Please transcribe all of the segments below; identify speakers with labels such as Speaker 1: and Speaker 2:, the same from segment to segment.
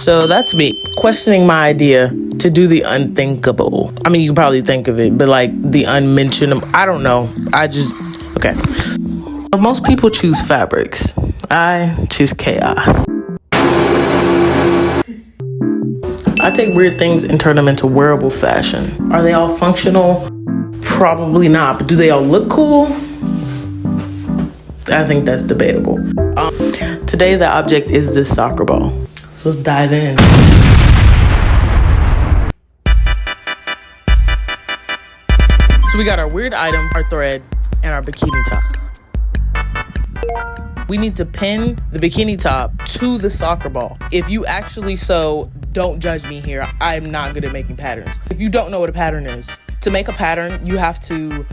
Speaker 1: So that's me questioning my idea to do the unthinkable. I mean, you can probably think of it, but like the unmentionable, I don't know. Okay. Most people choose fabrics. I choose chaos. I take weird things and turn them into wearable fashion. Are they all functional? Probably not, but do they all look cool? I think that's debatable. Today the object is this soccer ball. So let's dive in. So we got our weird item, our thread, and our bikini top. We need to pin the bikini top to the soccer ball. If you actually sew, don't judge me here. I'm not good at making patterns. If you don't know what a pattern is, to make a pattern, you have to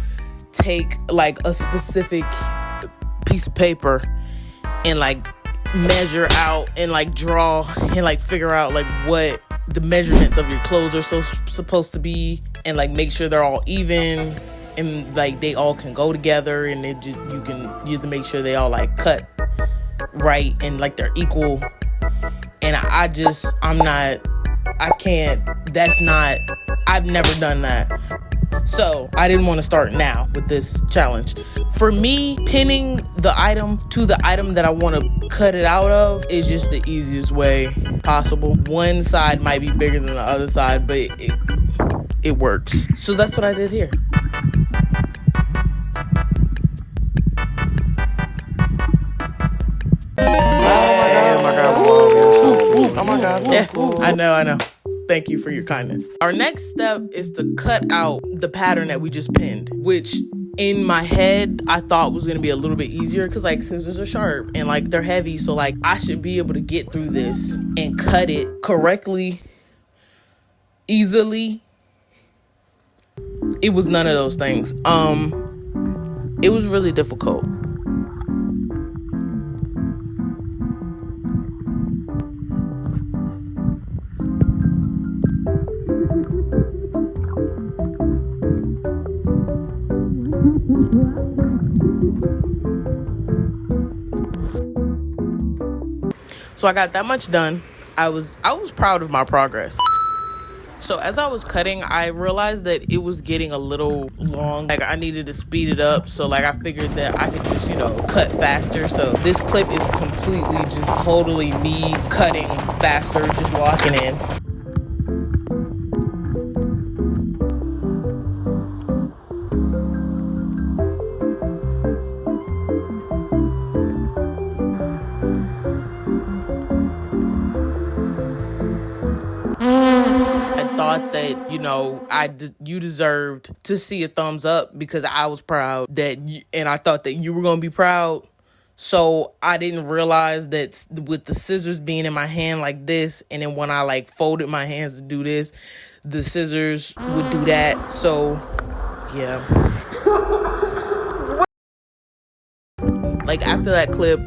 Speaker 1: take like a specific piece of paper and like measure out and like draw and like figure out like what the measurements of your clothes are supposed to be, and like make sure they're all even and like they all can go together, and you have to make sure they all like cut right and like they're equal. And I've never done that. So I didn't want to start now with this challenge. For me, pinning the item to the item that I want to cut it out of is just the easiest way possible. One side might be bigger than the other side, but it works. So that's what I did here. Oh my God. Yeah, I know. Thank you for your kindness. Our next step is to cut out the pattern that we just pinned, which in my head, I thought was going to be a little bit easier because like scissors are sharp and like they're heavy. So like I should be able to get through this and cut it correctly, easily. It was none of those things. It was really difficult. So I got that much done. I was proud of my progress. So as I was cutting, I realized that it was getting a little long. Like I needed to speed it up. So like I figured that I could just, cut faster. So this clip is completely just totally me cutting faster, just locking in. Thought that you deserved to see a thumbs up because I was proud and I thought that you were gonna be proud. So I didn't realize that with the scissors being in my hand like this, and then when I like folded my hands to do this, the scissors would do that. So yeah. Like after that clip,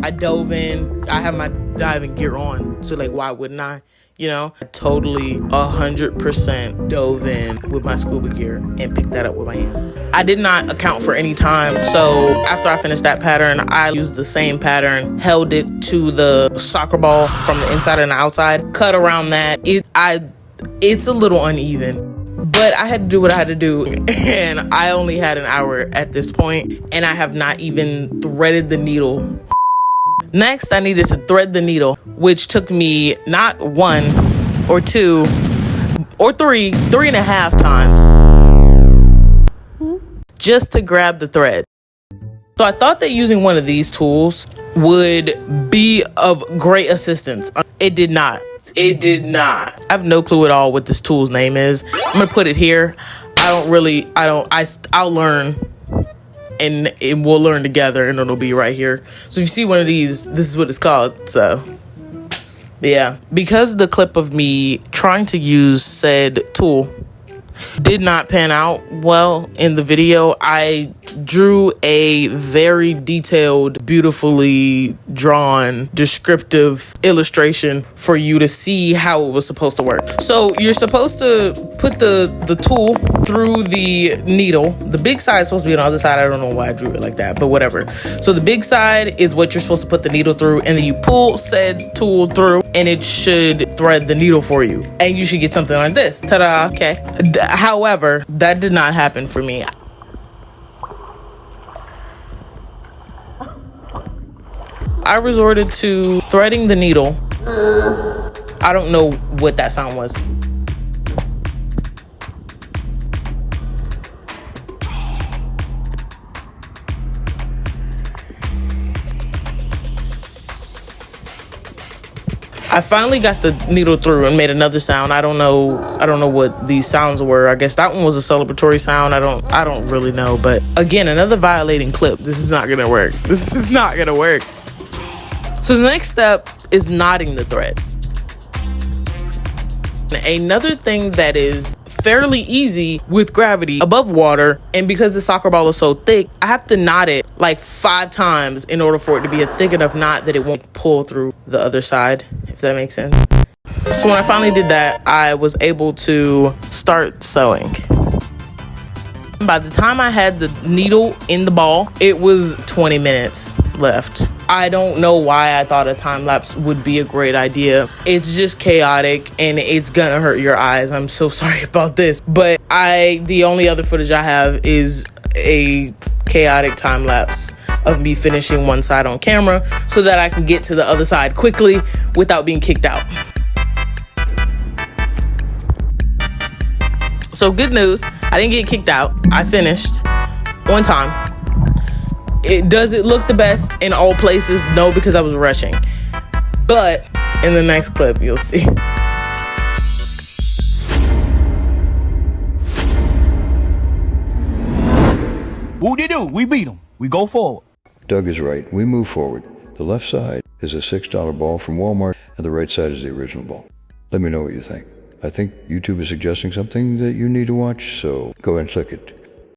Speaker 1: I dove in. I have my diving gear on, so like why wouldn't I? I totally 100% dove in with my scuba gear and picked that up with my hand. I did not account for any time, so after I finished that pattern, I used the same pattern, held it to the soccer ball from the inside and the outside, cut around that. It's a little uneven, but I had to do what I had to do, and I only had an hour at this point, and I have not even threaded the needle. Next, I needed to thread the needle, which took me not 1 or 2 or 3.5 times just to grab the thread. So I thought that using one of these tools would be of great assistance. It did not. I have no clue at all what this tool's name is. I'm gonna put it here. I'll learn. And we'll learn together, and it'll be right here. So if you see one of these, this is what it's called. So yeah, because the clip of me trying to use said tool did not pan out well in the video, I drew a very detailed, beautifully drawn, descriptive illustration for you to see how it was supposed to work. So you're supposed to put the tool through the needle. The big side is supposed to be on the other side. I don't know why I drew it like that, but whatever. So the big side is what you're supposed to put the needle through, and then you pull said tool through and it should thread the needle for you. And you should get something like this. Ta-da, okay. However, that did not happen for me. I resorted to threading the needle. I don't know what that sound was. I finally got the needle through and made another sound. I don't know what these sounds were. I guess that one was a celebratory sound. I don't really know. But again, another violating clip. This is not gonna work. This is not gonna work. So the next step is knotting the thread. Another thing that is fairly easy with gravity above water, and because the soccer ball is so thick, I have to knot it like 5 times in order for it to be a thick enough knot that it won't pull through the other side, if that makes sense. So when I finally did that, I was able to start sewing. By the time I had the needle in the ball, it was 20 minutes left. I don't know why I thought a time lapse would be a great idea. It's just chaotic and it's gonna hurt your eyes. I'm so sorry about this. But the only other footage I have is a chaotic time lapse of me finishing one side on camera so that I can get to the other side quickly without being kicked out. So good news, I didn't get kicked out. I finished on time. Does it look the best in all places? No, because I was rushing. But in the next clip, you'll see.
Speaker 2: Whoop-de-doo, we beat them. We go forward.
Speaker 3: Doug is right. We move forward. The left side is a $6 ball from Walmart, and the right side is the original ball. Let me know what you think. I think YouTube is suggesting something that you need to watch, so go and click it.